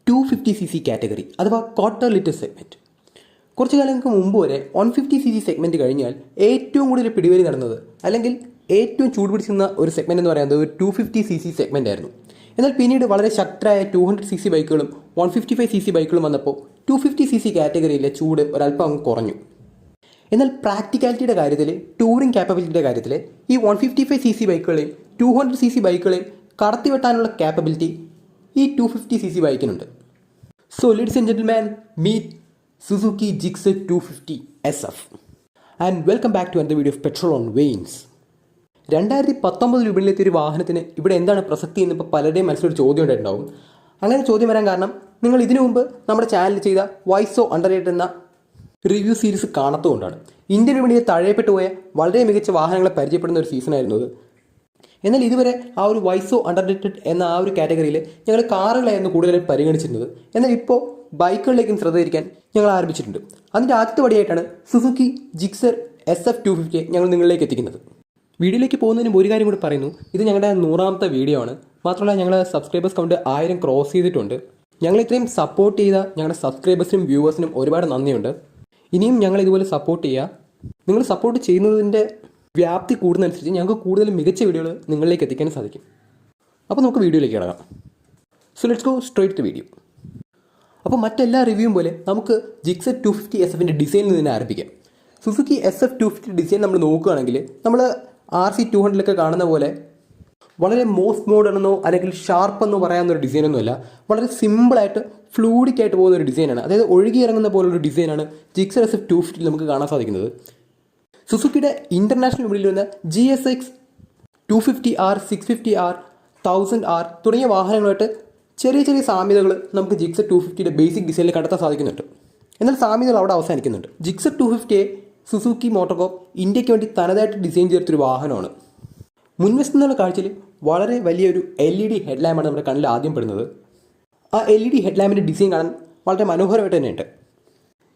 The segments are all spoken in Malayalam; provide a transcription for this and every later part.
250cc കാറ്റഗറി അഥവാ ക്വാർട്ടർ ലിറ്റർ സെഗ്മെൻറ്റ്. കുറച്ച് കാലങ്ങൾക്ക് മുമ്പ് വരെ 150cc സെഗ്മെൻറ്റ് കഴിഞ്ഞാൽ ഏറ്റവും കൂടുതൽ പിടിവലി നടന്നത് അല്ലെങ്കിൽ ഏറ്റവും ചൂടുപിടിച്ചിരുന്ന ഒരു സെഗ്മെൻറ്റ് എന്ന് പറയുന്നത് ഒരു 250cc സെഗ്മെൻ്റ് ആയിരുന്നു. എന്നാൽ പിന്നീട് വളരെ ശക്തരായ 200cc ബൈക്കുകളും 155cc ബൈക്കുകളും വന്നപ്പോൾ 250cc കാറ്റഗറിയിലെ ചൂട് ഒരല്പം അങ്ങ് കുറഞ്ഞു. എന്നാൽ പ്രാക്ടിക്കാലിറ്റിയുടെ കാര്യത്തിൽ, ടൂറിംഗ് കാപ്പബിലിറ്റിയുടെ കാര്യത്തിൽ ഈ 155cc ബൈക്കുകളെയും 200cc ബൈക്കുകളെയും കടത്തിവെട്ടാനുള്ള കാപ്പബിലിറ്റി ഈ 250cc ബൈക്കിനുണ്ട്. So ladies and gentleman, meet Suzuki Gixxer 250 SF and welcome back to another video of Petrol on Veins. 2019 രൂപയിലെത്തിയ ഒരു വാഹനത്തിന് ഇവിടെ എന്താണ് പ്രസക്തി എന്നിപ്പോൾ പലരുടെയും മനസ്സിലൊരു ചോദ്യം ഉണ്ടായിട്ടുണ്ടാവും. അങ്ങനെ ചോദ്യം വരാൻ കാരണം നിങ്ങൾ ഇതിനു മുമ്പ് നമ്മുടെ ചാനലിൽ ചെയ്ത വൈസോ അണ്ടർറേറ്റഡ് എന്ന റിവ്യൂ സീരീസ് കാണാത്തതുകൊണ്ടാണ്. ഇന്ത്യൻ വിപണിയിൽ തഴയപ്പെട്ടു പോയ വളരെ മികച്ച വാഹനങ്ങളെ പരിചയപ്പെടുന്ന ഒരു സീസണായിരുന്നു അത്. എന്നാൽ ഇതുവരെ ആ ഒരു വൈസോ അണ്ടർറേറ്റഡ് എന്ന ആ ഒരു കാറ്റഗറിയിൽ ഞങ്ങൾ കാറുകളായിരുന്നു കൂടുതലായി പരിഗണിച്ചിരുന്നത്. എന്നാൽ ഇപ്പോൾ ബൈക്കുകളിലേക്കും ശ്രദ്ധ തിരിക്കാൻ ഞങ്ങൾ ആരംഭിച്ചിട്ടുണ്ട്. അതിൻ്റെ ആദ്യത്തെ പടിയായിട്ടാണ് സുസുക്കി ജിക്സർ SF 250 ഞങ്ങൾ നിങ്ങളിലേക്ക് എത്തിക്കുന്നത്. വീഡിയോയിലേക്ക് പോകുന്നതിന് ഒരു കാര്യം കൂടി പറയുന്നു, ഇത് ഞങ്ങളുടെ 100ാമത്തെ വീഡിയോ ആണ്. മാത്രമല്ല ഞങ്ങൾ സബ്സ്ക്രൈബേഴ്സ് കൗണ്ട് 1000 ക്രോസ് ചെയ്തിട്ടുണ്ട്. ഞങ്ങൾ ഇത്രയും സപ്പോർട്ട് ചെയ്ത ഞങ്ങളുടെ സബ്സ്ക്രൈബേഴ്സിനും വ്യൂവേഴ്സിനും ഒരുപാട് നന്ദിയുണ്ട്. ഇനിയും ഞങ്ങൾ ഇതുപോലെ സപ്പോർട്ട് ചെയ്യുക. നിങ്ങൾ സപ്പോർട്ട് ചെയ്യുന്നതിൻ്റെ വ്യാപ്തി കൂടുന്നതനുസരിച്ച് ഞങ്ങൾക്ക് കൂടുതൽ മികച്ച വീഡിയോകൾ നിങ്ങളിലേക്ക് എത്തിക്കാൻ സാധിക്കും. അപ്പോൾ നമുക്ക് വീഡിയോയിലേക്ക് കിടക്കാം. So let's go straight to video. അപ്പോൾ മറ്റെല്ലാ റിവ്യൂവും പോലെ നമുക്ക് ജിക്സർ 250 SFൻ്റെ ഡിസൈനിൽ നിന്ന് ആരംഭിക്കാം. സുസുക്കി SF 250 ഡിസൈൻ നമ്മൾ നോക്കുകയാണെങ്കിൽ നമ്മൾ RC200 കാണുന്ന പോലെ വളരെ മോസ്റ്റ് മോഡേൺ എന്നോ അല്ലെങ്കിൽ ഷാർപ്പ് എന്നോ പറയാവുന്നൊരു ഡിസൈനൊന്നുമല്ല. വളരെ സിമ്പിളായിട്ട് ഫ്ലൂയിഡിക്കായിട്ട് പോകുന്ന ഒരു ഡിസൈനാണ്. അതായത് ഒഴുകിയിറങ്ങുന്ന പോലൊരു ഡിസൈനാണ് ജിക്സർ SF 250 നമുക്ക് കാണാൻ സാധിക്കുന്നത്. സുസുക്കിയുടെ ഇൻ്റർനാഷണൽ വിപണിയിൽ വരുന്ന GSX 250R, 650R, 1000R തുടങ്ങിയ വാഹനങ്ങളായിട്ട് ചെറിയ ചെറിയ സാമ്യതകൾ നമുക്ക് ജിക്സർ 250യുടെ ബേസിക് ഡിസൈനിൽ കണ്ടെത്താൻ സാധിക്കുന്നുണ്ട്. എന്നാൽ സാമ്യതകൾ അവിടെ അവസാനിക്കുന്നുണ്ട്. ജിക്സർ 250യെ സുസുക്കി മോട്ടോകോപ്പ് ഇന്ത്യക്ക് വേണ്ടി തനതായിട്ട് ഡിസൈൻ ചെയ്തൊരു വാഹനമാണ്. മുൻവശത്തു നിന്നുള്ള കാഴ്ചയിൽ വളരെ വലിയൊരു LED ഹെഡ്ലാമ്പാണ് നമ്മുടെ കണ്ണിൽ ആദ്യം പെടുന്നത്. ആ LED ഹെഡ്ലാമ്പിൻ്റെ ഡിസൈൻ കാണാൻ വളരെ മനോഹരമായിട്ട് തന്നെയുണ്ട്.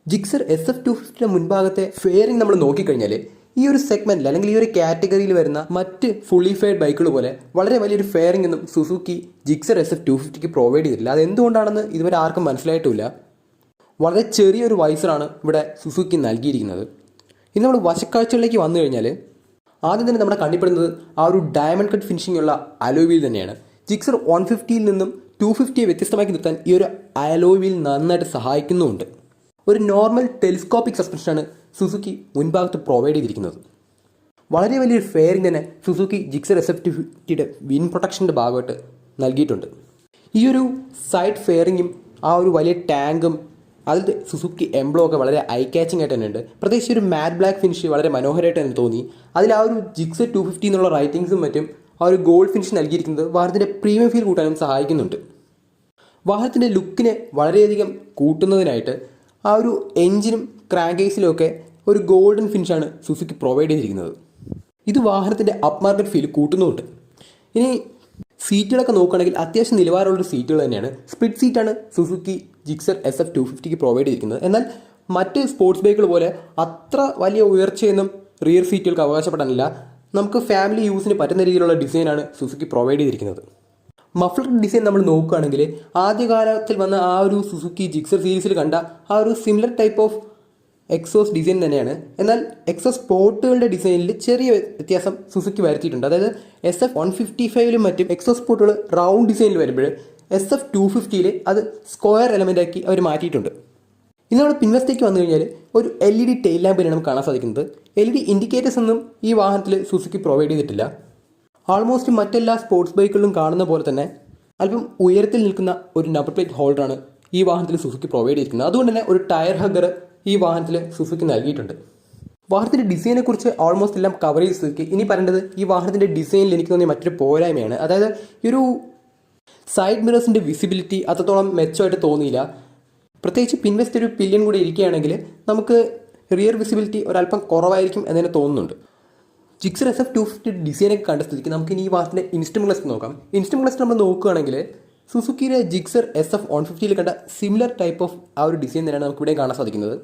ജിക്സർ SF 250യുടെ മുൻഭാഗത്തെ ഫെയറിംഗ് നമ്മൾ നോക്കിക്കഴിഞ്ഞാൽ ഈ ഒരു സെഗ്മെൻറ്റിൽ അല്ലെങ്കിൽ ഈ ഒരു കാറ്റഗറിയിൽ വരുന്ന മറ്റ് ഫുള്ളി ഫെയർഡ് ബൈക്കുകൾ പോലെ വളരെ വലിയൊരു ഫെയറിംഗ് ഒന്നും സുസുക്കി ജിക്സർ SF 250ക്ക് പ്രൊവൈഡ് ചെയ്തിട്ടില്ല. അതെന്തുകൊണ്ടാണെന്ന് ഇതുവരെ ആർക്കും മനസ്സിലായിട്ടുമില്ല. വളരെ ചെറിയൊരു വൈസറാണ് ഇവിടെ സുസുക്കി നൽകിയിരിക്കുന്നത്. ഇനി നമ്മൾ വശക്കാഴ്ചകളിലേക്ക് വന്നു കഴിഞ്ഞാൽ ആദ്യം തന്നെ നമ്മുടെ കണ്ണിപ്പെടുന്നത് ആ ഒരു ഡയമണ്ട് കട്ട് ഫിനിഷിംഗ് ഉള്ള അലോയ് വീൽ തന്നെയാണ്. ജിക്സർ 150യിൽ നിന്നും 250യെ വ്യത്യസ്തമാക്കി നിർത്താൻ ഈ ഒരു അലോയ് വീൽ നന്നായിട്ട് സഹായിക്കുന്നുമുണ്ട്. ഒരു നോർമൽ ടെലിസ്കോപ്പിക് സസ്പെൻഷനാണ് സുസുക്കി മുൻഭാഗത്ത് പ്രൊവൈഡ് ചെയ്തിരിക്കുന്നത്. വളരെ വലിയൊരു ഫെയറിംഗ് തന്നെ സുസുക്കി ജിക്സർ SF 250യുടെ വിൻ പ്രൊട്ടക്ഷൻ്റെ ഭാഗമായിട്ട് നൽകിയിട്ടുണ്ട്. ഈ ഒരു സൈഡ് ഫെയറിങ്ങും ആ ഒരു വലിയ ടാങ്കും അതിൽ സുസുക്കി എംബ്ലോ ഒക്കെ വളരെ ഐ ക്യാച്ചിങ് ആയിട്ട് തന്നെ ഉണ്ട്. പ്രത്യേകിച്ച് ഒരു മാറ്റ് ബ്ലാക്ക് ഫിനിഷ് വളരെ മനോഹരമായിട്ട് തന്നെ തോന്നി. അതിൽ ആ ഒരു ജിക്സർ 250 എന്നുള്ള റൈറ്റിങ്സും മറ്റും ആ ഒരു ഗോൾഡ് ഫിനിഷ് നൽകിയിരിക്കുന്നത് വാഹനത്തിൻ്റെ പ്രീമിയം ഫീൽ കൂട്ടാനും സഹായിക്കുന്നുണ്ട്. വാഹനത്തിൻ്റെ ലുക്കിനെ വളരെയധികം കൂട്ടുന്നതിനായിട്ട് ആ ഒരു എഞ്ചിനും ക്രാങ്ക് കേസിലും ഒക്കെ ഒരു ഗോൾഡൻ ഫിനിഷാണ് സുസുക്കി പ്രൊവൈഡ് ചെയ്തിരിക്കുന്നത്. ഇത് വാഹനത്തിൻ്റെ അപ്പ് മാർക്കറ്റ് ഫീൽ കൂട്ടുന്നുമുണ്ട്. ഇനി സീറ്റുകളൊക്കെ നോക്കുകയാണെങ്കിൽ അത്യാവശ്യം നിലവാരമുള്ളൊരു സീറ്റുകൾ തന്നെയാണ്. സ്പ്ലിറ്റ് സീറ്റാണ് സുസുക്കി ജിക്സർ SF 250ക്ക് പ്രൊവൈഡ് ചെയ്തിരിക്കുന്നത്. എന്നാൽ മറ്റ് സ്പോർട്സ് ബൈക്കുകൾ പോലെ അത്ര വലിയ ഉയർച്ചയൊന്നും റിയർ സീറ്റുകൾക്ക് അവകാശപ്പെടാനില്ല. നമുക്ക് ഫാമിലി യൂസിന് പറ്റുന്ന രീതിയിലുള്ള ഡിസൈനാണ് സുസുക്കി പ്രൊവൈഡ് ചെയ്തിരിക്കുന്നത്. മഫ്ലർ ഡിസൈൻ നമ്മൾ നോക്കുകയാണെങ്കിൽ ആദ്യകാലത്തിൽ വന്ന ആ ഒരു സുസുക്കി ജിക്സർ സീരീസിൽ കണ്ട ആ ഒരു similar type of exhaust design തന്നെയാണ്. എന്നാൽ എക്സോസ് പോർട്ടുകളുടെ ഡിസൈനിൽ ചെറിയ വ്യത്യാസം സുസുക്കി വരുത്തിയിട്ടുണ്ട്. അതായത് SF 155ലും മറ്റും എക്സോസ് പോർട്ടുകൾ റൗണ്ട് ഡിസൈനിൽ വരുമ്പോൾ SF 250യിൽ അത് സ്ക്വയർ എലമെൻ്റാക്കി അവർ മാറ്റിയിട്ടുണ്ട്. ഇനി നമ്മൾ പിൻവശത്തേക്ക് വന്നു കഴിഞ്ഞാൽ ഒരു LED ടെയിൽ ലാമ്പിനാണ് നമുക്ക് കാണാൻ സാധിക്കുന്നത്. LED ഇൻഡിക്കേറ്റേഴ്സ് ഒന്നും ഈ വാഹനത്തിൽ സുസുക്കി പ്രൊവൈഡ് ചെയ്തിട്ടില്ല. ആൾമോസ്റ്റ് മറ്റെല്ലാ സ്പോർട്സ് ബൈക്കുകളിലും കാണുന്ന പോലെ തന്നെ അല്പം ഉയരത്തിൽ നിൽക്കുന്ന ഒരു നമ്പർ പ്ലേറ്റ് ഹോൾഡറാണ് ഈ വാഹനത്തിൽ സുസുക്കി പ്രൊവൈഡ് ചെയ്തിരിക്കുന്നത്. അതുകൊണ്ട് തന്നെ ഒരു ടയർ ഹഗ്ഗർ ഈ വാഹനത്തിൽ സുസുക്കി നൽകിയിട്ടുണ്ട്. വാഹനത്തിൻ്റെ ഡിസൈനെക്കുറിച്ച് ഓൾമോസ്റ്റ് എല്ലാം കവർ ചെയ്ത് സുസുക്കി. ഇനി പറയേണ്ടത് ഈ വാഹനത്തിൻ്റെ ഡിസൈനിൽ എനിക്ക് തോന്നിയ മറ്റൊരു പോരായ്മയാണ്. അതായത് ഈ ഒരു സൈഡ് മിറേഴ്സിൻ്റെ വിസിബിലിറ്റി അത്രത്തോളം മെച്ചമായിട്ട് തോന്നിയില്ല. പ്രത്യേകിച്ച് പിൻവശത്ത് ഒരു പില്യൺ കൂടി ഇരിക്കുകയാണെങ്കിൽ നമുക്ക് റിയർ വിസിബിലിറ്റി ഒരല്പം കുറവായിരിക്കും എന്ന് തന്നെ തോന്നുന്നുണ്ട്. ജിക്സർ SF 250 ഡിസൈനൊക്കെ കണ്ട സ്ഥിതിക്ക് നമുക്ക് ഇനി ഈ വാഹനത്തിൻ്റെ ഇൻസ്ട്രുമെന്റ് ക്ലസ്റ്റർ നോക്കാം. ഇൻസ്ട്രുമെന്റ് ക്ലസ്റ്റർ നമ്മൾ നോക്കുകയാണെങ്കിൽ സുസുക്കിയുടെ ജിക്സർ SF 150യിൽ കണ്ട സിമിലർ ടൈപ്പ് ഓഫ് ആ ഒരു ഡിസൈൻ തന്നെയാണ് നമുക്ക് ഇവിടെ കാണാൻ സാധിക്കുന്നത്.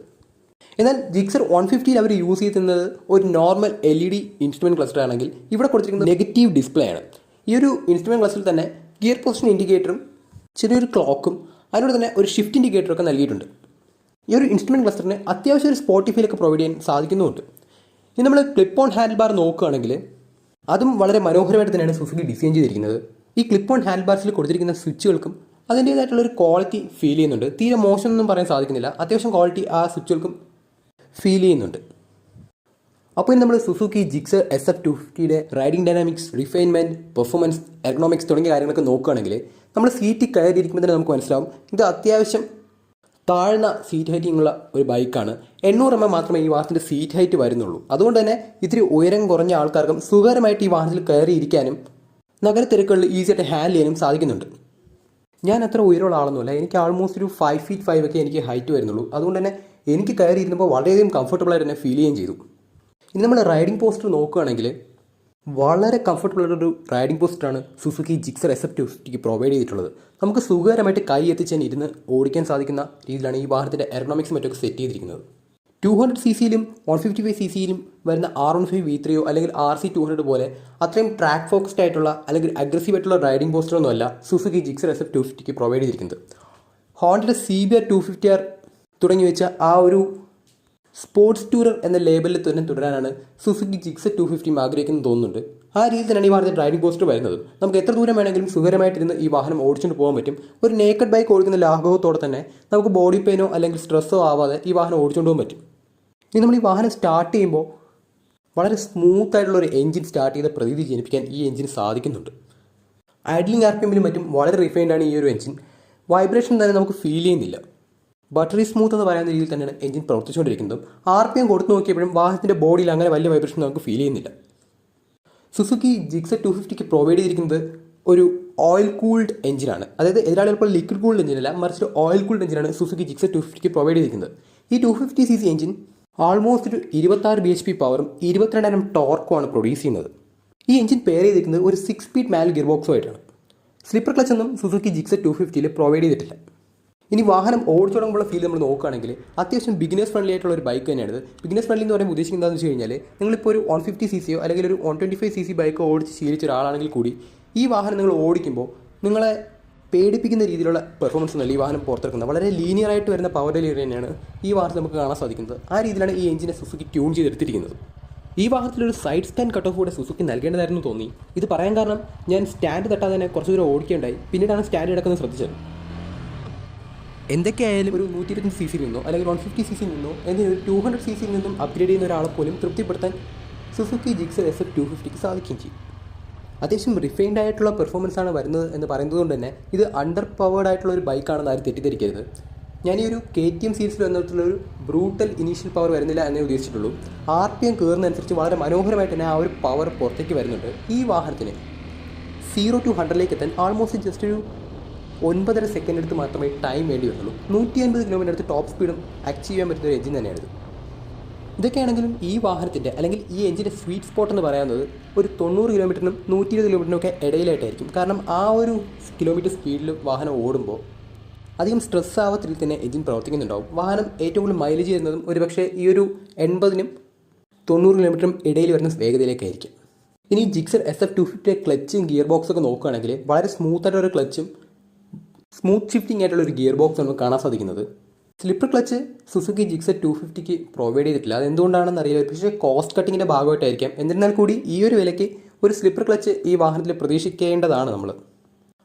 എന്നാൽ ജിക്സർ 150യിൽ അവർ യൂസ് ചെയ്യുന്നത് ഒരു നോർമൽ LED ഇൻസ്ട്രുമെന്റ് ക്ലസ്റ്റർ ആണെങ്കിൽ ഇവിടെ കൊടുത്തിരിക്കുന്നത് നെഗറ്റീവ് ഡിസ്പ്ലേ ആണ്. ഈ ഒരു ഇൻസ്ട്രുമെന്റ് ക്ലസ്റ്ററിൽ തന്നെ ഗിയർ പൊസിഷൻ ഇൻഡിക്കേറ്ററും ചെറിയൊരു ക്ലോക്കും അതിനോട് തന്നെ ഒരു ഷിഫ്റ്റ് ഇൻഡിക്കേറ്ററൊക്കെ നൽകിയിട്ടുണ്ട്. ഈ ഒരു ഇൻസ്ട്രുമെൻറ്റ് ക്ലസ്റ്ററിന് അത്യാവശ്യം ഒരു സ്പോട്ടിഫൈലൊക്കെ പ്രൊവൈഡ് ചെയ്യാൻ സാധിക്കുന്നുമുണ്ട്. ഇനി നമ്മൾ ക്ലിപ്പ് ഓൺ ഹാൻഡിൽ ബാർ നോക്കുകയാണെങ്കിൽ അതും വളരെ മനോഹരമായിട്ട് തന്നെയാണ് സുസുക്കി ഡിസൈൻ ചെയ്തിരിക്കുന്നത്. ഈ ക്ലിപ്പ് ഓൺ ഹാൻഡിൽ ബാർസിൽ കൊടുത്തിരിക്കുന്ന സ്വിച്ചുകൾക്കും അതിൻ്റേതായിട്ടുള്ളൊരു ക്വാളിറ്റി ഫീൽ ചെയ്യുന്നുണ്ട്. തീരെ മോശമൊന്നും പറയാൻ സാധിക്കുന്നില്ല, അത്യാവശ്യം ക്വാളിറ്റി ആ സ്വിച്ചുകൾക്കും ഫീൽ ചെയ്യുന്നുണ്ട്. അപ്പോൾ ഇനി നമ്മൾ സുസുക്കി ജിക്സർ SF250യുടെ riding dynamics, refinement, performance, ergonomics തുടങ്ങിയ കാര്യങ്ങളൊക്കെ നോക്കുകയാണെങ്കിൽ നമ്മൾ സീറ്റിൽ കയറിയിരിക്കുമ്പോൾ തന്നെ നമുക്ക് മനസ്സിലാവും ഇത് അത്യാവശ്യം താഴ്ന്ന സീറ്റ് ഹൈറ്റിങ്ങുള്ള ഒരു ബൈക്കാണ്. 800 mm മാത്രമേ ഈ വാഹനത്തിൻ്റെ സീറ്റ് ഹൈറ്റ് വരുന്നുള്ളൂ. അതുകൊണ്ട് തന്നെ ഇത്തിരി ഉയരം കുറഞ്ഞ ആൾക്കാർക്കും സുഖകരമായിട്ട് ഈ വാഹനത്തിൽ കയറിയിരിക്കാനും നഗരത്തിരക്കുകളിൽ ഈസിയായിട്ട് ഹാൻഡിൽ ചെയ്യാനും സാധിക്കുന്നുണ്ട്. ഞാൻ അത്ര ഉയരമുള്ള ആളൊന്നുമല്ല, എനിക്ക് ആൾമോസ്റ്റ് ഒരു 5 feet 5 ഒക്കെ എനിക്ക് ഹൈറ്റ് വരുന്നുള്ളൂ. അതുകൊണ്ട് തന്നെ എനിക്ക് കയറിയിരുന്നപ്പോൾ വളരെയധികം കംഫർട്ടബിളായിട്ട് തന്നെ ഫീൽ ചെയ്യുകയും ചെയ്തു. ഇനി നമ്മൾ റൈഡിംഗ് പോസ്റ്റർ നോക്കുകയാണെങ്കിൽ വളരെ കംഫർട്ടബിളായിട്ടൊരു റൈഡിംഗ് പോസ്റ്ററാണ് സുസുക്കി ജിക്സർ SF250ക്ക് പ്രൊവൈഡ് ചെയ്തിട്ടുള്ളത്. നമുക്ക് സുഖകരമായിട്ട് കൈ എത്തിച്ചാൽ ഇരുന്ന് ഓടിക്കാൻ സാധിക്കുന്ന രീതിയിലാണ് ഈ വാഹനത്തിൻ്റെ എർഗണോമിക്സ് മറ്റൊക്കെ സെറ്റ് ചെയ്തിരിക്കുന്നത്. 200cc-യിലും 155cc-യിലും വരുന്ന R15 V3 അല്ലെങ്കിൽ RC200 പോലെ അത്രയും ട്രാക്ക് ഫോക്കസ്ഡ് ആയിട്ടുള്ള അല്ലെങ്കിൽ അഗ്രസീവ് ആയിട്ടുള്ള റൈഡിംഗ് പോസ്റ്ററൊന്നും അല്ല സുസുക്കി ജിക്സർ SF250ക്ക് പ്രൊവൈഡ് ചെയ്തിരിക്കുന്നത്. ഹോണ്ടയുടെ CBR 250R തുടങ്ങി വെച്ച ആ ഒരു സ്പോർട്സ് ടൂറർ എന്ന ലേബലിൽ തന്നെ തുടരാനാണ് സുസുക്കി ജിക്സർ 250 ആഗ്രഹിക്കുന്നത് തോന്നുന്നുണ്ട്. ആ രീതിയിൽ തന്നെയാണ് ഈ വാഹനത്തിൽ റൈഡിംഗ് പോസ്റ്റർ വരുന്നത്. നമുക്ക് എത്ര ദൂരം വേണമെങ്കിലും സുഖകരമായിട്ടിരുന്ന് ഈ വാഹനം ഓടിച്ചുകൊണ്ട് പോകാൻ പറ്റും. ഒരു നേക്കഡ് ബൈക്ക് ഓടിക്കുന്ന ലാഘവത്തോടെ തന്നെ നമുക്ക് ബോഡി പെയിനോ അല്ലെങ്കിൽ സ്ട്രെസ്സോ ആവാതെ ഈ വാഹനം ഓടിച്ചുകൊണ്ട് പോകാൻ പറ്റും. ഇനി നമ്മൾ ഈ വാഹനം സ്റ്റാർട്ട് ചെയ്യുമ്പോൾ വളരെ സ്മൂത്ത് ആയിട്ടുള്ള ഒരു എഞ്ചിൻ സ്റ്റാർട്ട് ചെയ്ത പ്രതീതി ജനിപ്പിക്കാൻ ഈ എഞ്ചിന് സാധിക്കുന്നുണ്ട്. ഐഡ്ലിംഗ് RPM-ലും മറ്റും വളരെ റിഫൈൻഡ് ആണ് ഈ ഒരു എഞ്ചിൻ. വൈബ്രേഷൻ തന്നെ നമുക്ക് ഫീൽ ചെയ്യുന്നില്ല. ബട്ടറി സ്മൂത്ത് എന്ന് പറയുന്ന രീതിയിൽ തന്നെയാണ് എഞ്ചിൻ പ്രവർത്തിച്ചുകൊണ്ടിരിക്കുന്നതും. RPM കൊടുത്തു നോക്കിയപ്പോഴും വാഹനത്തിൻ്റെ ബോഡിയിൽ അങ്ങനെ വലിയ വൈബ്രേഷൻ നമുക്ക് ഫീൽ ചെയ്യുന്നില്ല. സുസുക്കി ജിക്സർ 250ക്ക് പ്രൊവൈഡ് ചെയ്തിരിക്കുന്നത് ഒരു ഓയിൽ കൂൾഡ് എഞ്ചിനാണ്. അതായത് എതിരാളി ഇപ്പോൾ ലിക്വിഡ് കൂൾഡ് എഞ്ചിനല്ല, മറിച്ച് ഓയിൽ കൂൾഡ് എഞ്ചിനാണ് സുസുക്കി ജിക്സർ 250ക്ക് പ്രൊവൈഡ് ചെയ്തിരിക്കുന്നത്. ഈ 250cc എഞ്ചിൻ ആൾമോസ്റ്റ് ഒരു 26 bhp പവറും 22,000 ടോർക്കുമാണ് പ്രൊഡ്യൂസ് ചെയ്യുന്നത്. ഈ എഞ്ചിൻ പെയർ ചെയ്തിരിക്കുന്നത് ഒരു 6 speed മാനുവൽ ഗിയർ ബോക്സുമായിട്ടാണ്. സ്ലിപ്പർ ക്ലച്ച് ഒന്നും സുസുക്കി ജിക്സർ 250യിൽ പ്രൊവൈഡ് ചെയ്തിട്ടില്ല. ഇനി വാഹനം ഓടിച്ചു തുടങ്ങുമ്പോൾ ഫീൽ നമ്മൾ നോക്കുകയാണെങ്കിൽ അത്യാവശ്യം ബിഗിനേഴ്സ് ഫ്രണ്ട്ലി ആയിട്ടുള്ള ഒരു ബൈക്ക് തന്നെയാണ്. ബിഗിനേഴ്സ് ഫ്രണ്ട്ലി എന്ന് പറയുമ്പോൾ ഉദ്ദേശിക്കുന്നത് എന്താണെന്ന് വെച്ച് കഴിഞ്ഞാൽ നിങ്ങളിപ്പോൾ ഒരു 150cc-യോ അല്ലെങ്കിൽ ഒരു 125cc ബൈക്കോ ഓടിച്ച് ശീലിച്ച ഒരാളാണെങ്കിൽ കൂടി ഈ വാഹനം നിങ്ങൾ ഓടിക്കുമ്പോൾ നിങ്ങളെ പേടിപ്പിക്കുന്ന രീതിയിലുള്ള പെർഫോമൻസ് ഒന്നുമല്ല ഈ വാഹനം പുറത്തിറക്കുന്നത്. വളരെ ലീനിയർ ആയിട്ട് വരുന്ന പവർ ഡെലിവറി തന്നെയാണ് ഈ വാഹനത്തിൽ നമുക്ക് കാണാൻ സാധിക്കുന്നത്. ആ രീതിയിലാണ് ഈ എഞ്ചിനെ സുസുക്കി ട്യൂൺ ചെയ്തെടുത്തിരിക്കുന്നത്. ഈ വാഹനത്തിലൊരു സൈഡ് സ്റ്റാൻഡ് കട്ട് ഓഫ് കൂടെ സുസുക്കി നൽകേണ്ടതായിരുന്നു തോന്നി. ഇത് പറയാൻ കാരണം ഞാൻ സ്റ്റാൻഡ് തട്ടാതെ തന്നെ കുറച്ച് ദൂരം ഓടിക്കേണ്ടായി, പിന്നീടാണ് സ്റ്റാൻഡ് കിടക്കുന്നത് ശ്രദ്ധിച്ചത്. എന്തൊക്കെയായാലും ഒരു 125cc-യിൽ നിന്നോ അല്ലെങ്കിൽ 150cc-യിൽ നിന്നോ എന്തിനും ഒരു 200cc-യിൽ നിന്നും അപ്ഗ്രേഡ് ചെയ്യുന്ന ഒരാളെ പോലും തൃപ്തിപ്പെടുത്താൻ സുസുക്കി ജിക്സർ SF250ക്ക് സാധിക്കുകയും ചെയ്യും. അത്യാവശ്യം റിഫൈൻഡ് ആയിട്ടുള്ള പെർഫോമൻസ് ആണ് വരുന്നത് എന്ന് പറയുന്നത് കൊണ്ട് തന്നെ ഇത് അണ്ടർ പവേർഡ് ആയിട്ടുള്ള ഒരു ബൈക്കാണെന്ന് ആരും തെറ്റിദ്ധരിക്കരുത്. ഞാൻ ഈ ഒരു KTM സീരീസിൽ വന്നിട്ടുള്ളൊരു ബ്രൂട്ടൽ ഇനീഷ്യൽ പവർ വരുന്നില്ല എന്നേ ഉദ്ദേശിച്ചിട്ടുള്ളൂ. RPM കയറുന്നതനുസരിച്ച് വളരെ മനോഹരമായിട്ട് തന്നെ ആ ഒരു പവർ പുറത്തേക്ക് വരുന്നുണ്ട്. ഈ വാഹനത്തിന് 0 to 100 എത്താൻ ആൾമോസ്റ്റ് ജസ്റ്റ് ഒരു 9.5 സെക്കൻഡ് എടുത്ത് മാത്രമേ ടൈം വേണ്ടി വരുന്നുള്ളൂ. 150 km അടുത്ത് ടോപ്പ് സ്പീഡും അച്ചീവ് ചെയ്യാൻ പറ്റുന്ന ഒരു എഞ്ചിൻ തന്നെയാണിത്. ഇതൊക്കെയാണെങ്കിലും ഈ വാഹനത്തിൻ്റെ അല്ലെങ്കിൽ ഈ എഞ്ചിൻ്റെ സ്വീറ്റ് സ്പോട്ട് എന്ന് പറയുന്നത് ഒരു 90 km-നും 120 km-നും ഒക്കെ ഇടയിലായിട്ടായിരിക്കും. കാരണം ആ ഒരു കിലോമീറ്റർ സ്പീഡിൽ വാഹനം ഓടുമ്പോൾ അധികം സ്ട്രെസ് ആവത്തിൽ തന്നെ എഞ്ചിൻ പ്രവർത്തിക്കുന്നുണ്ടാവും. വാഹനം ഏറ്റവും കൂടുതൽ മൈലേജ് ചെയ്യുന്നതും ഒരുപക്ഷെ ഈ ഒരു 80-നും 90 km-നും ഇടയിൽ വരുന്ന വേഗതയിലേക്കായിരിക്കും. ഇനി ജിക്സർ SF250 ക്ലച്ചും ഗിയർ ബോക്സൊക്കെ നോക്കുകയാണെങ്കിൽ വളരെ സ്മൂത്തായിട്ടൊരു ക്ലച്ചും സ്മൂത്ത് ഷിഫ്റ്റിംഗ് ആയിട്ടുള്ള ഒരു ഗിയർ ബോക്സ് നമുക്ക് കാണാൻ സാധിക്കുന്നത്. സ്ലിപ്പർ ക്ലച്ച് സുസുക്കി ജിക്സർ 250ക്ക് പ്രൊവൈഡ് ചെയ്തിട്ടില്ല. അതെന്തുകൊണ്ടാണെന്ന് അറിയില്ല, പക്ഷേ കോസ്റ്റ് കട്ടിങ്ങിൻ്റെ ഭാഗമായിട്ടായിരിക്കാം. എന്നിരുന്നാൽ കൂടി ഈ ഒരു വിലയ്ക്ക് ഒരു സ്ലിപ്പർ ക്ലച്ച് ഈ വാഹനത്തിൽ പ്രതീക്ഷിക്കേണ്ടതാണ് നമ്മൾ.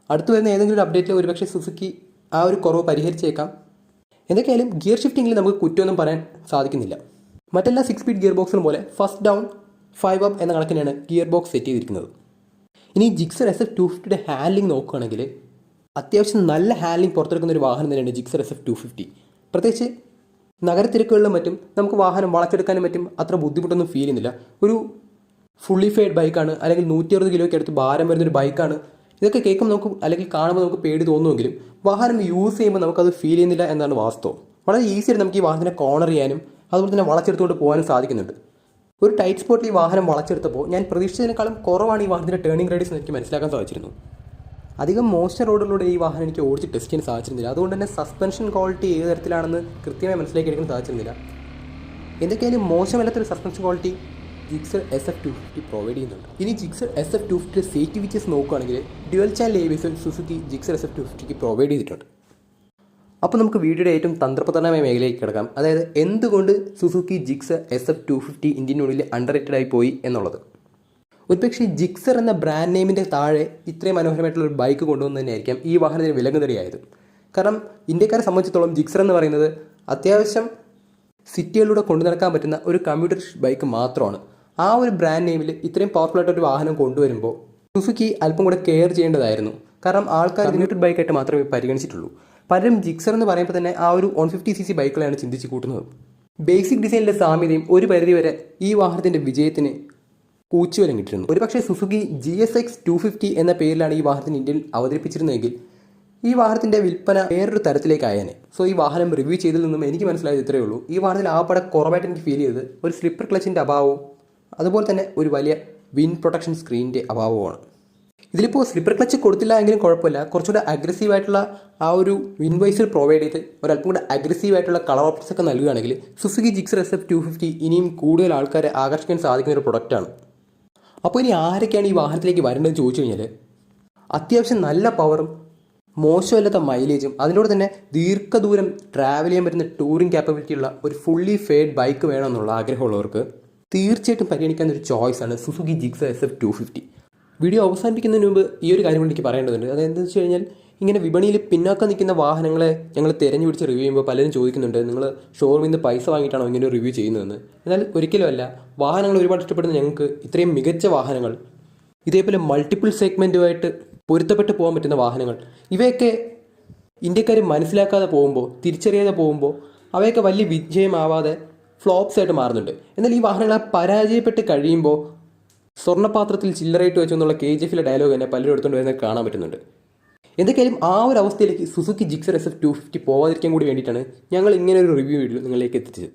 അടുത്ത് വരുന്ന ഏതെങ്കിലും ഒരു അപ്ഡേറ്റിൽ ഒരുപക്ഷെ സുസുക്കി ആ ഒരു കുറവ് പരിഹരിച്ചേക്കാം. എന്തൊക്കെയായാലും ഗിയർ ഷിഫ്റ്റിങ്ങിൽ നമുക്ക് കുറ്റമൊന്നും പറയാൻ സാധിക്കുന്നില്ല. മറ്റെല്ലാ 6 speed ഗിയർ ബോക്സിനും പോലെ ഫസ്റ്റ് ഡൗൺ 5 up എന്ന കണക്കിനാണ് ഗിയർ ബോക്സ് സെറ്റ് ചെയ്തിരിക്കുന്നത്. ഇനി ജിക്സർ SF250യുടെ ഹാൻഡ്ലിംഗ് നോക്കുകയാണെങ്കിൽ അത്യാവശ്യം നല്ല ഹാൻഡ്ലിംഗ് പുറത്തെടുക്കുന്ന ഒരു വാഹനം തന്നെയാണ് ജിക്സർ SF250. പ്രത്യേകിച്ച് നഗരത്തിരക്കുകളിലും മറ്റും നമുക്ക് വാഹനം വളച്ചെടുക്കാനും മറ്റും അത്ര ബുദ്ധിമുട്ടൊന്നും ഫീൽ ചെയ്യുന്നില്ല. ഒരു ഫുള്ളി ഫെയ്ഡ് ബൈക്കാണ്, അല്ലെങ്കിൽ 160 കിലോയ്ക്ക് അടുത്ത് ഭാരം വരുന്നൊരു ബൈക്കാണ്. ഇതൊക്കെ കേൾക്കുമ്പോൾ നമുക്ക് അല്ലെങ്കിൽ കാണുമ്പോൾ നമുക്ക് പേടി തോന്നുമെങ്കിലും വാഹനം യൂസ് ചെയ്യുമ്പോൾ നമുക്കത് ഫീൽ ചെയ്യുന്നില്ല എന്നാണ് വാസ്തവം. വളരെ ഈസിയായിട്ട് നമുക്ക് ഈ വാഹനത്തിനെ കോർണർ ചെയ്യാനും അതുപോലെ തന്നെ വളച്ചെടുത്തുകൊണ്ട് പോകാനും സാധിക്കുന്നുണ്ട്. ഒരു ടൈറ്റ് സ്പോട്ടിൽ ഈ വാഹനം വളച്ചെടുത്തപ്പോൾ ഞാൻ പ്രതീക്ഷിച്ചതിനേക്കാളും കുറവാണ് ഈ വാഹനത്തിൻ്റെ ടേണിംഗ് റേഡിയസ് എനിക്ക് മനസ്സിലാക്കാൻ സാധിച്ചിരുന്നു. അധികം മോശം റോഡുകളിലൂടെ ഈ വാഹനം എനിക്ക് ഓടിച്ച് ടെസ്റ്റ് ചെയ്യാൻ സാധിച്ചിരുന്നില്ല. അതുകൊണ്ട് തന്നെ സസ്പെൻഷൻ ക്വാളിറ്റി ഏത് തരത്തിലാണെന്ന് കൃത്യമായി മനസ്സിലാക്കി എടുക്കാൻ സാധിച്ചിരുന്നില്ല. എന്തൊക്കെയായാലും മോശമല്ലാത്തൊരു suspension quality Gixxer SF250 provide ചെയ്യുന്നുണ്ട്. ഇനി ജിക്സർ SF250 സേഫ്റ്റി ഫീച്ചേഴ്സ് നോക്കുകയാണെങ്കിൽ dual channel ABS Suzuki Gixxer SF250ക്ക് പ്രൊവൈഡ് ചെയ്തിട്ടുണ്ട്. അപ്പോൾ നമുക്ക് വീഡിയോയുടെ ഏറ്റവും തന്ത്രപ്രധാനമായ മേഖലയിലേക്ക് കിടക്കാം. അതായത് എന്തുകൊണ്ട് സുസുക്കി ജിക്സർ SF250 ഇന്ത്യനുള്ളിൽ അണ്ടർ റേറ്റഡ് ആയി പോയി എന്നുള്ളത്. ഒരുപക്ഷേ ജിക്സർ എന്ന ബ്രാൻഡ് നെയിമിൻ്റെ താഴെ ഇത്രയും മനോഹരമായിട്ടുള്ള ഒരു ബൈക്ക് കൊണ്ടുവന്നു തന്നെയായിരിക്കാം ഈ വാഹനത്തിന് വിലങ്ങുതടിയായത്. കാരണം ഇന്ത്യക്കാരെ സംബന്ധിച്ചിടത്തോളം ജിക്സർ എന്ന് പറയുന്നത് അത്യാവശ്യം സിറ്റികളിലൂടെ കൊണ്ടു നടക്കാൻ പറ്റുന്ന ഒരു കമ്മ്യൂട്ടർ ബൈക്ക് മാത്രമാണ്. ആ ഒരു ബ്രാൻഡ് നെയിമിൽ ഇത്രയും പവർഫുൾ ആയിട്ടൊരു വാഹനം കൊണ്ടുവരുമ്പോൾ സുസുക്കി അല്പം കൂടെ കെയർ ചെയ്യേണ്ടതായിരുന്നു. കാരണം ആൾക്കാർ കമ്മ്യൂട്ടർ ബൈക്കായിട്ട് മാത്രമേ പരിഗണിച്ചിട്ടുള്ളൂ. പലരും ജിക്സർ എന്ന് പറയുമ്പോൾ തന്നെ ആ ഒരു 150cc ബൈക്കുകളാണ് ചിന്തിച്ച് കൂട്ടുന്നത്. ബേസിക് ഡിസൈനിലെ സാമ്യതയും ഒരു പരിധിവരെ ഈ വാഹനത്തിൻ്റെ വിജയത്തിന് കൂച്ചുവലം കിട്ടിയിരുന്നു. ഒരുപക്ഷെ സുസുക്കി GSX 250 എന്ന പേരിലാണ് ഈ വാഹനത്തിന് ഇന്ത്യയിൽ അവതരിപ്പിച്ചിരുന്നതെങ്കിൽ ഈ വാഹനത്തിൻ്റെ വിൽപ്പന വേറൊരു തരത്തിലേക്കായേനെ. സോ ഈ വാഹനം റിവ്യൂ ചെയ്തതിൽ നിന്നും എനിക്ക് മനസ്സിലായത് ഇത്രയേ ഉള്ളൂ. ഈ വാഹനത്തിൽ ആപ്പടെ കുറവായിട്ട് എനിക്ക് ഫീൽ ചെയ്തത് ഒരു സ്ലിപ്പർ ക്ലച്ചിൻ്റെ അഭാവവും അതുപോലെ തന്നെ ഒരു വലിയ വിൻഡ് പ്രൊട്ടക്ഷൻ സ്ക്രീനിൻ്റെ അഭാവവുമാണ്. ഇതിലിപ്പോൾ സ്ലിപ്പർ ക്ലച്ച് കൊടുത്തില്ല എങ്കിലും കുഴപ്പമില്ല. കുറച്ചുകൂടെ അഗ്രസീവായിട്ടുള്ള ആ ഒരു വിൻഡ് വൈസർ പ്രൊവൈഡ് ചെയ്ത് ഒരല്പം കൂടെ അഗ്രസീവായിട്ടുള്ള കളർ ഓപ്ഷൻസ് ഒക്കെ നൽകുകയാണെങ്കിൽ സുസുക്കി ജിക്സർ SF250 ഇനിയും കൂടുതൽ ആൾക്കാരെ ആകർഷിക്കാൻ സാധിക്കുന്ന ഒരു പ്രൊഡക്റ്റാണ്. അപ്പോൾ ഇനി ആരൊക്കെയാണ് ഈ വാഹനത്തിലേക്ക് വരേണ്ടതെന്ന് ചോദിച്ചു കഴിഞ്ഞാൽ അത്യാവശ്യം നല്ല പവറും മോശമല്ലാത്ത മൈലേജും അതിലൂടെ തന്നെ ദീർഘദൂരം ട്രാവൽ ചെയ്യാൻ പറ്റുന്ന ടൂറിംഗ് കാപ്പബിലിറ്റി ഉള്ള ഒരു ഫുള്ളി ഫെയ്ഡ് ബൈക്ക് വേണമെന്നുള്ള ആഗ്രഹമുള്ളവർക്ക് തീർച്ചയായിട്ടും പരിഗണിക്കാവുന്ന ഒരു ചോയ്സാണ് സുസുക്കി ജിക്സർ SF250. വീഡിയോ അവസാനിപ്പിക്കുന്നതിന് മുമ്പ് ഈ ഒരു കാര്യം കൊണ്ട് എനിക്ക് പറയേണ്ടതുണ്ട്. അതെന്താണെന്ന് വെച്ച് കഴിഞ്ഞാൽ ഇങ്ങനെ വിപണിയിൽ പിന്നാക്കം നിൽക്കുന്ന വാഹനങ്ങളെ ഞങ്ങൾ തിരഞ്ഞു പിടിച്ച് റിവ്യൂ ചെയ്യുമ്പോൾ പലരും ചോദിക്കുന്നുണ്ട്, നിങ്ങൾ ഷോറൂമിൽ നിന്ന് പൈസ വാങ്ങിയിട്ടാണോ ഇങ്ങനെ റിവ്യൂ ചെയ്യുന്നതെന്ന്. എന്നാൽ ഒരിക്കലുമല്ല. വാഹനങ്ങൾ ഒരുപാട് ഇഷ്ടപ്പെടുന്ന ഞങ്ങൾക്ക് ഇത്രയും മികച്ച വാഹനങ്ങൾ, ഇതേപോലെ മൾട്ടിപ്പിൾ സെഗ്മെൻറ്റുമായിട്ട് പൊരുത്തപ്പെട്ട് പോകാൻ പറ്റുന്ന വാഹനങ്ങൾ, ഇവയൊക്കെ ഇന്ത്യക്കാർ മനസ്സിലാക്കാതെ പോകുമ്പോൾ, തിരിച്ചറിയാതെ പോകുമ്പോൾ അവയൊക്കെ വലിയ വിജയമാവാതെ ഫ്ലോപ്സ് ആയിട്ട് മാറുന്നുണ്ട്. എന്നാൽ ഈ വാഹനങ്ങളെ പരാജയപ്പെട്ട് കഴിയുമ്പോൾ സ്വർണ്ണപാത്രത്തിൽ ചില്ലറയിട്ട് വെച്ചെന്നുള്ള KGFലെ ഡയലോഗ് തന്നെ പലരും എടുത്തുകൊണ്ട് വരുന്നത് കാണാൻ പറ്റുന്നുണ്ട്. എന്തൊക്കെയായാലും ആ ഒരു അവസ്ഥയിലേക്ക് സുസുക്കി ജിക്സർ SF250 പോവാതിരിക്കാൻ കൂടി വേണ്ടിയിട്ടാണ് ഞങ്ങൾ ഇങ്ങനെ ഒരു റിവ്യൂ വീഡിയോ നിങ്ങളിലേക്ക് എത്തിച്ചത്.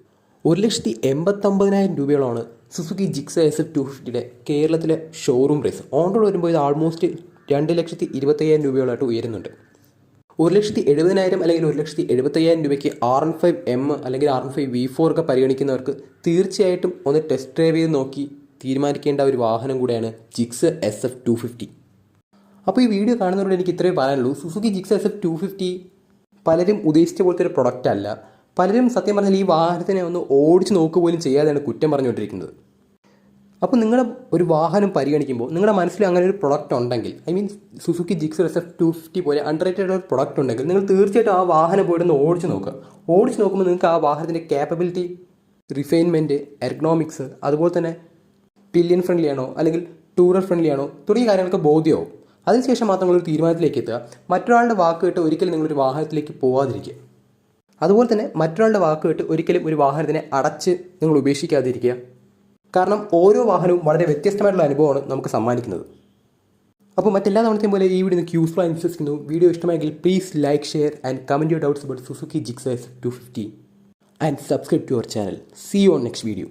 1,89,000 രൂപയോളമാണ് സുസുക്കി ജിക്സർ SF250യുടെ കേരളത്തിലെ ഷോറൂം പ്രൈസ്. ഓൺ റോഡ് വരുമ്പോൾ ഇത് ആൾമോസ്റ്റ് 2,25,000 രൂപയോളായിട്ട് ഉയരുന്നുണ്ട്. 1,70,000 അല്ലെങ്കിൽ 1,75,000 രൂപയ്ക്ക് R15M അല്ലെങ്കിൽ R15 V4 ഒക്കെ പരിഗണിക്കുന്നവർക്ക് തീർച്ചയായിട്ടും ഒന്ന് ടെസ്റ്റ് ഡ്രൈവ് ചെയ്ത് നോക്കി തീരുമാനിക്കേണ്ട ഒരു വാഹനം കൂടെയാണ് ജിക്സർ SF250. അപ്പോൾ ഈ വീഡിയോ കാണുന്നവരോട് എനിക്ക് ഇത്രയേ പറയാനുള്ളൂ. സുസുക്കി ജിക്സർ SF250 പലരും ഉദ്ദേശിച്ച പോലത്തെ ഒരു പ്രൊഡക്റ്റ് അല്ല. പലരും സത്യം പറഞ്ഞാൽ ഈ വാഹനത്തിനെ ഒന്ന് ഓടിച്ച് നോക്കുക പോലും ചെയ്യാതെയാണ് കുറ്റം പറഞ്ഞുകൊണ്ടിരിക്കുന്നത്. അപ്പോൾ നിങ്ങൾ ഒരു വാഹനം പരിഗണിക്കുമ്പോൾ നിങ്ങളുടെ മനസ്സിൽ അങ്ങനെ ഒരു പ്രൊഡക്റ്റ് ഉണ്ടെങ്കിൽ, സുസുക്കി ജിക്സർ SF250 പോലെ അണ്ടർ റേറ്റഡ് ഒരു പ്രൊഡക്റ്റ് ഉണ്ടെങ്കിൽ നിങ്ങൾ തീർച്ചയായിട്ടും ആ വാഹനം പോയിട്ടൊന്ന് ഓടിച്ച് നോക്കുക. ഓടിച്ച് നോക്കുമ്പോൾ നിങ്ങൾക്ക് ആ വാഹനത്തിൻ്റെ ക്യാപ്പബിലിറ്റി, റിഫൈൻമെൻറ്റ്, എർഗണോമിക്സ്, അതുപോലെ തന്നെ പില്യൻ ഫ്രണ്ട്ലി ആണോ അല്ലെങ്കിൽ ടൂറർ ഫ്രണ്ട്ലി ആണോ തുടങ്ങിയ കാര്യങ്ങളൊക്കെ ബോധ്യമാവും. അതിനുശേഷം മാത്രം നിങ്ങളൊരു തീരുമാനത്തിലേക്ക് എത്തുക. മറ്റൊരാളുടെ വാക്ക് കേട്ട് ഒരിക്കലും നിങ്ങളൊരു വാഹനത്തിലേക്ക് പോകാതിരിക്കുക. അതുപോലെ തന്നെ മറ്റൊരാളുടെ വാക്ക് കേട്ട് ഒരിക്കലും ഒരു വാഹനത്തിനെ അടച്ച് നിങ്ങൾ ഉപേക്ഷിക്കാതിരിക്കുക. കാരണം ഓരോ വാഹനവും വളരെ വ്യത്യസ്തമായിട്ടുള്ള അനുഭവമാണ് നമുക്ക് സമ്മാനിക്കുന്നത്. അപ്പോൾ മറ്റെല്ലാ തവണത്തെയും പോലെ ഈ വീഡിയോ നിങ്ങൾക്ക് യൂസ്ഫുൾ ആയി വിശ്വസിക്കുന്നു. വീഡിയോ ഇഷ്ടമായെങ്കിൽ please like, share and comment your doubts about Suzuki Gixxer SF250 and subscribe to our channel. See you on next video.